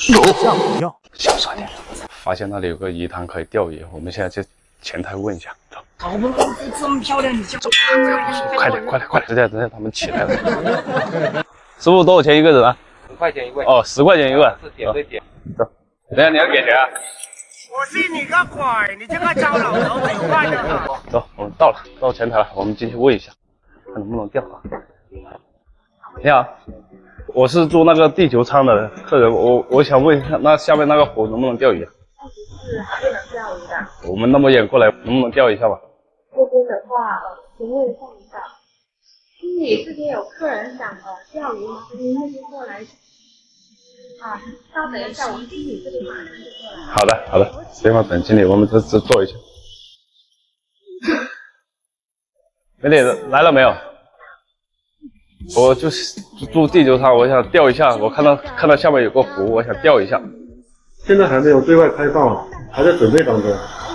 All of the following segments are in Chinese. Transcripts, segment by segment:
吓我一跳。小声点。发现那里有个鱼塘可以钓鱼，我们现在去前台问一下。走。好不容易这么漂亮，你就快点，等下他们起来了。师傅多少钱一个人啊10块钱一位。哦，10块钱一个。是点对点。走。等下你要给钱啊？我信你个鬼！你这个糟老头子有饭的好。走，我们到前台了，我们进去问一下，看能不能钓啊。你好，我是住那个地球舱的客人，我想问一下，那下面那个湖能不能钓鱼啊？是不能钓鱼的。我们那么远过来，能不能钓一下吧？这边的话，请问一下，你这边有客人想钓鱼吗？您那边过来。啊，稍等一下，我们经理这里马上就过来。好的，别忙等经理，我们这坐一下。美女来了没有？我就是住地球舱，我想钓一下，我看到下面有个湖，我想钓一下。现在还没有对外开放，还在准备当中。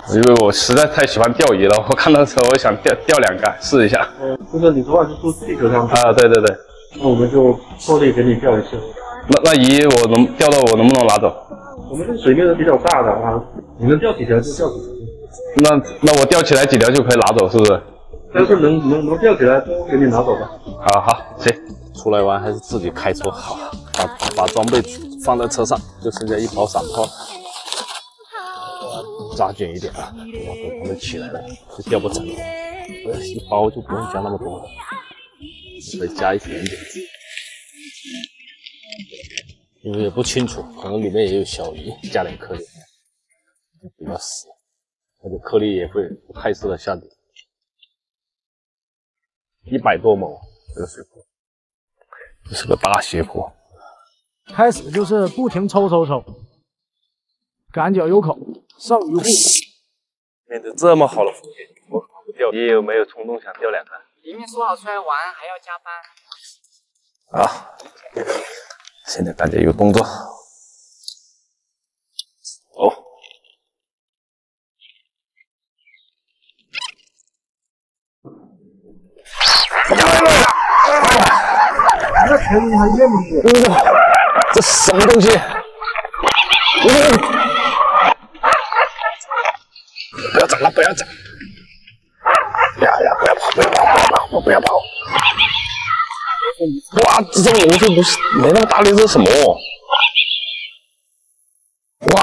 因为我实在太喜欢钓鱼了，我看到时候我想钓2个试一下。就是你说是住地球舱啊？对，那我们就破例给你钓一次。那鱼我能钓到，我能不能拿走？我们这水面是比较大的啊，你能钓几条就钓几条。那我钓起来几条就可以拿走，是不是？但是能钓起来都给你拿走吧。好，行。出来玩还是自己开车好，把装备放在车上，就剩下一包散炮，扎紧一点啊！要等他们起来了就钓不成了。一包就不用加那么多了，可以加一点点。因为也不清楚，可能里面也有小鱼，加点颗粒，比较死，而且颗粒也会不太适合下底。100多亩这个水坡，这是个大斜坡。开始就是不停抽，赶脚有口，上鱼户。面对这么好的风景，我不钓，你有没有冲动想钓2个？里面说好出来玩，还要加班。啊！现在感觉有动作，这肯定还怨不死。这什么东西？不要整了，不要整！不要跑！哇，这种龙就不是没那么大力，这是什么？哇，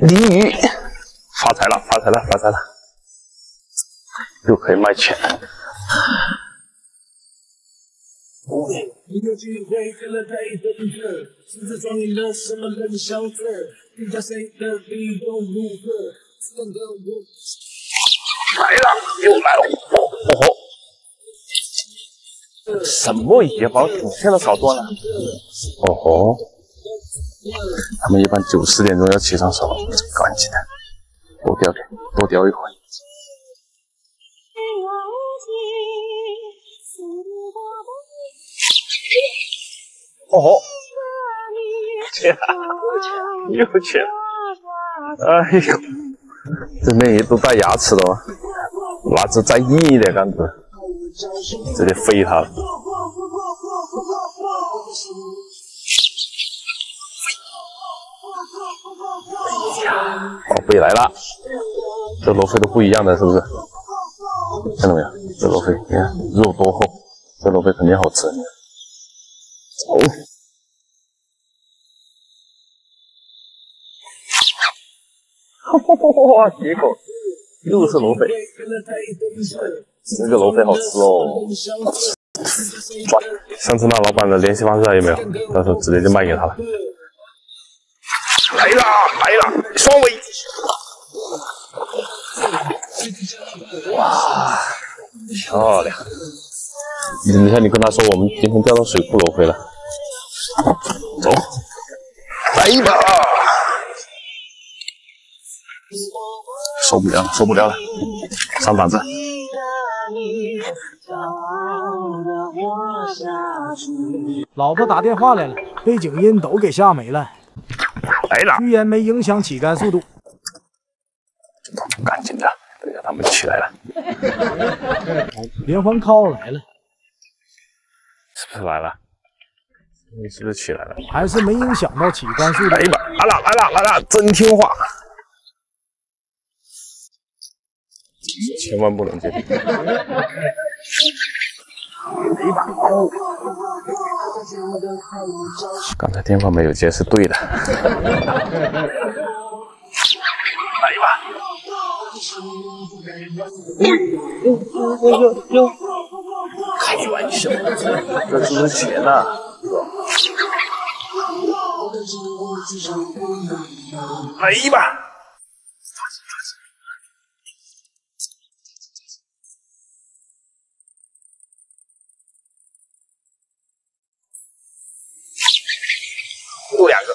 鲤鱼！发财了！又可以卖钱。又来了！什么鱼把我主线都搞断了？他们一般9、10点钟要起上手，赶紧的，多钓一会。又去了！哎呦，这面鱼都带牙齿的吗？拿只再硬一点杆子，直接飞它了。宝贝来了，这螺菲都不一样的，是不是？看到没有？这螺菲，你看肉多厚，这螺菲肯定好吃。哇，结果又是螺菲，这个螺菲好吃哦。上次那老板的联系方式还有没有？到时候直接就卖给他了。来了，双尾！哇，漂亮！等一下，你跟他说我们今天钓到水库螺菲了。走，来吧！受不了了，上档次。老婆打电话来了，背景音都给吓没了。来了，居然没影响起竿速度。赶紧的，等一下他们起来了。连环 call 来了，是不是来了？你是不是起来了？还是没影响到起竿速度。来吧，来了，真听话，千万不能接。刚才电话没有接是对的。来吧。开玩笑，这只是钱呐。来吧。录2个。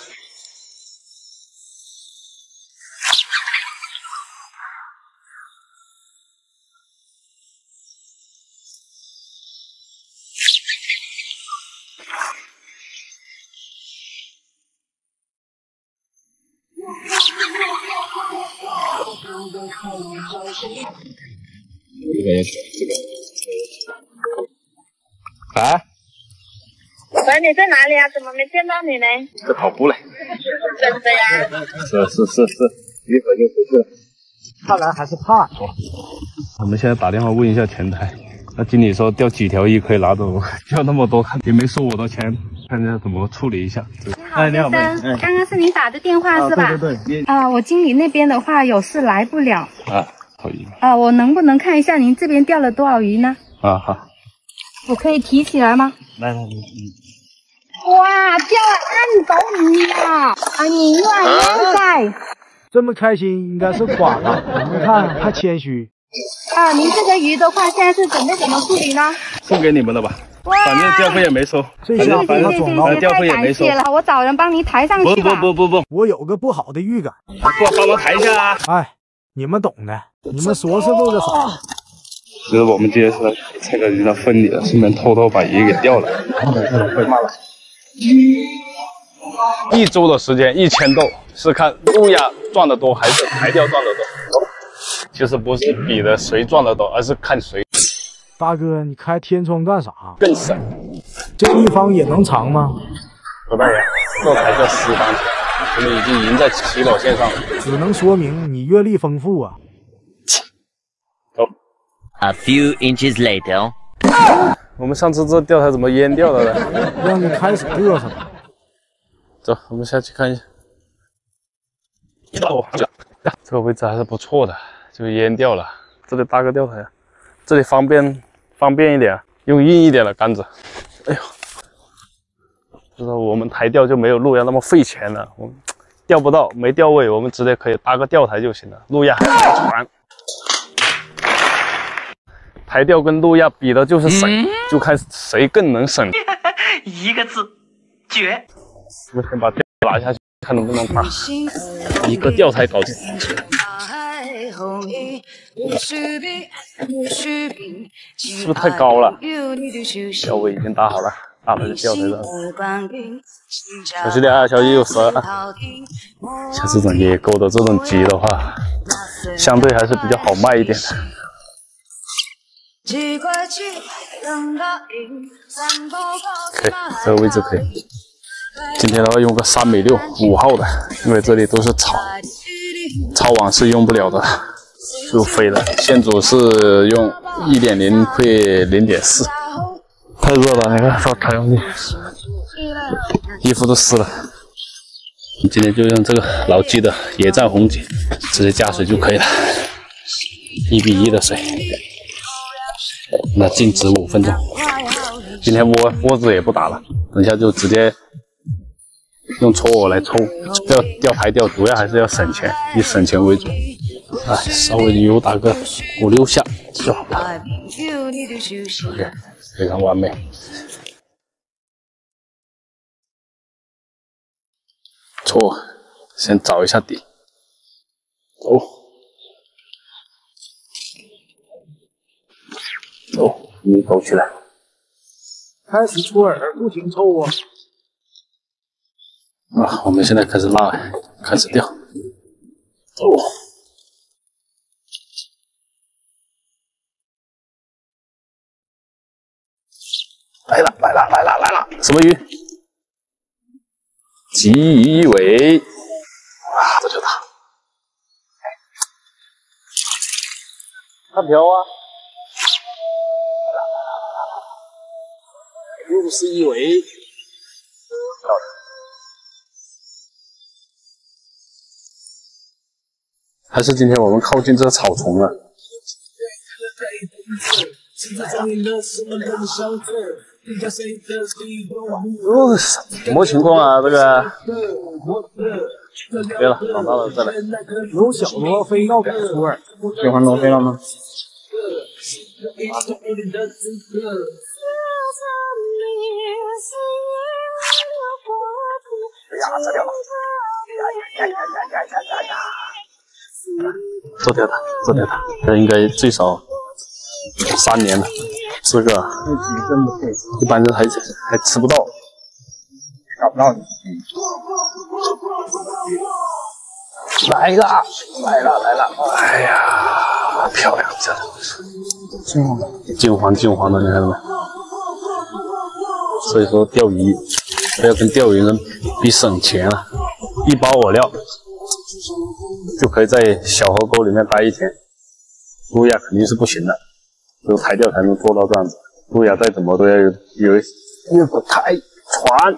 啊？喂，你在哪里啊？怎么没见到你呢？在跑步嘞。真的呀？是，一会儿就回去了。看来还是怕。我们现在打电话问一下前台，那经理说钓几条鱼可以拿走，钓那么多，也没收我的钱，看一下怎么处理一下。你好，先生，刚刚是您打的电话是吧？对。我经理那边的话有事来不了。啊，好鱼。我能不能看一下您这边钓了多少鱼呢？啊，好。我可以提起来吗？来。哇，钓了2斗鱼呀！你乱在。这么开心应该是夸他，你看还谦虚。您这个鱼的话，现在是准备怎么处理呢？送给你们了吧？反正钓费也没收。这下把他装到钓费也没收。太感谢了，我找人帮您抬上去吧。不，我有个不好的预感。给我帮忙抬一下啊！哎，你们懂的，你们说是为了啥？就是我们今天是这个鱼的分离了，顺便偷偷把鱼给钓了。会骂了。1周的时间1000斗，是看路亚赚得多还是台钓赚得多？其实不是比的谁赚得多，而是看谁。大哥，你开天窗干啥？更省。这一方也能长吗？何大爷，这才叫私房钱，我们已经赢在起跑线上了。只能说明你阅历丰富啊。走。A few inches later. 我们上次这钓台怎么淹掉了呢？让你开始嘚瑟了。走，我们下去看一下。这个位置还是不错的，就淹掉了。这里搭个钓台，这里方便一点，用硬一点的杆子。哎呦，就是我们台钓就没有路亚那么费钱了。我们钓不到，没钓位，我们直接可以搭个钓台就行了。路亚还是船。台钓跟路亚比的就是省，就看谁更能省。一个字，绝。我们先把钓拿下去，看能不能把一个钓台搞定。是不是太高了？钓位已经搭好了，搭了就钓台上。小心点啊，小心有蛇啊！像这种野钩的这种鲫的话，相对还是比较好卖一点的。可以，这个位置可以。今天的话用个3.6米5号的，因为这里都是草，抄网是用不了的，就飞了。线组是用1.0配0.4，太热了，你看到太阳里，衣服都湿了。今天就用这个老鲫的野战红鲫，直接加水就可以了，1:1的水。那静止5分钟。今天窝子也不打了，等一下就直接用搓饵来抽。钓台钓主要还是要省钱，以省钱为主。哎，稍微油打个5、6下就好了。OK， 非常完美。搓饵，先找一下底。走，你抖起来。开始搓饵，不停抽啊！我们现在开始拉，开始钓。走。来了！什么鱼？鲫鱼一尾，啊，这就大。看瓢啊！又是一尾，还是今天我们靠近这个草丛了。什么情况啊？这个？对了，长大了再来。有小罗非要改初二，喜欢罗非了吗？这条，这条，这应该最少3年了。这个一般人还吃不到，找不到你。来了！哎呀，漂亮，这金黄的，你看到没？所以说钓鱼不要跟钓鱼人比省钱啊，一包饵料就可以在小河沟里面待1天。路亚肯定是不行的，只有台钓才能做到这样子。路亚再怎么都要有个台船。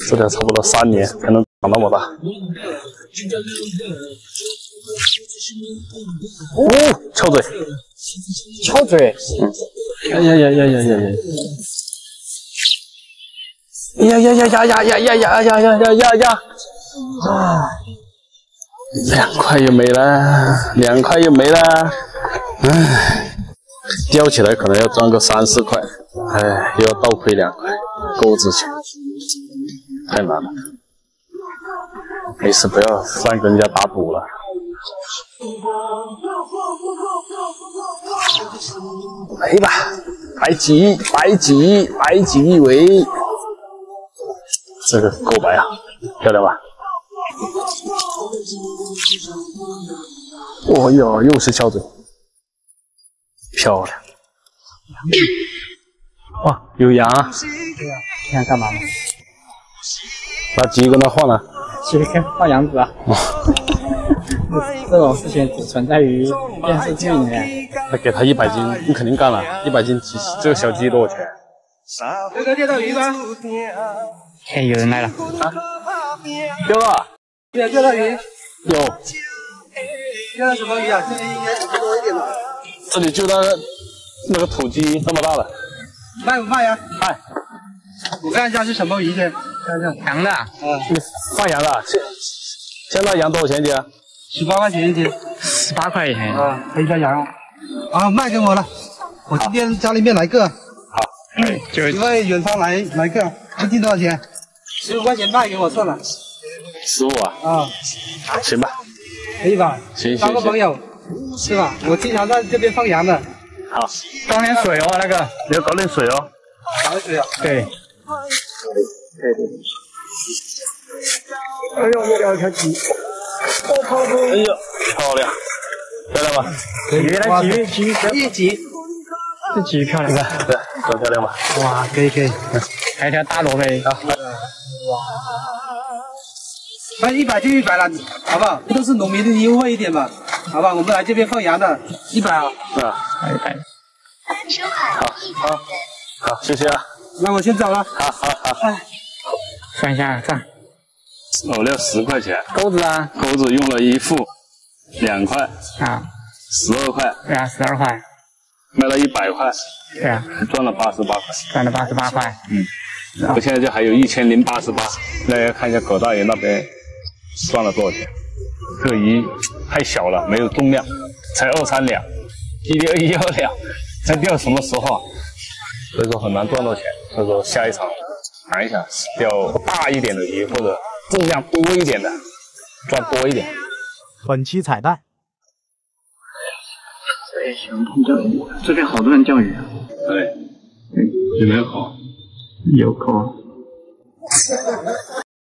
这条差不多3年才能长那么大。哦，翘嘴！哎呀！啊，2块又没了，唉，钓起来可能要赚个3、4块，唉，又要倒亏2块，钩子钱，太难了。没事，不要乱跟人家打赌了。来吧，白鲫一尾，这个够白啊，漂亮吧？哦哟，又是翘嘴，漂亮！哇，有羊啊！你想干嘛呢？把鸡跟他换了。其实放羊子啊。这种事情只存在于电视剧里面。他给他100斤，你肯定干了。100斤鸡，这个小鸡多少钱？这个钓到鱼吗？哎，有人来了。啊，钓了。钓到鱼。有。钓到什么鱼啊？这应该多一点吧。这里就那个土鸡这么大的。卖不卖呀？卖。我看一下是什么鱼先，看一下。羊的。你放羊的，现在羊多少钱一斤？18块钱一斤。18块钱。啊，陪下羊。啊，卖给我了。我今天家里面来个。好。因为远方来个，一斤多少钱？15块钱卖给我算了。15啊？啊。行吧。可以吧？行。当个朋友，是吧？我经常在这边放羊的。好。倒点水哦，那个。你要搞点水哦。搞点水啊？对。哎呦，又钓一条鸡！哎呦，漂亮吧？鲫，这鲫漂亮，对，很漂亮吧？哇，可以，还有一条大罗非啊！哇，反正100就100了，好不好？都是农民的优惠一点嘛，好吧？我们来这边放羊的，100啊。100。好，谢谢啊。那我先走了。好。算一下账。饵料10块钱。钩子啊？钩子用了1副，2块。啊。12块。对啊，12块。卖了100块。对啊。赚了88块。赚了88块。我现在就还有1088。大家看一下葛大爷那边赚了多少钱？这个鱼太小了，没有重量，才2、3两，1、2两，这钓什么时候啊？所以说很难赚到钱。所以说下一场谈一下，钓大一点的鱼或者重量多一点的，赚多一点。本期彩蛋。对，喜欢碰钓鱼，这边好多人钓鱼啊。对，有没有考？有考。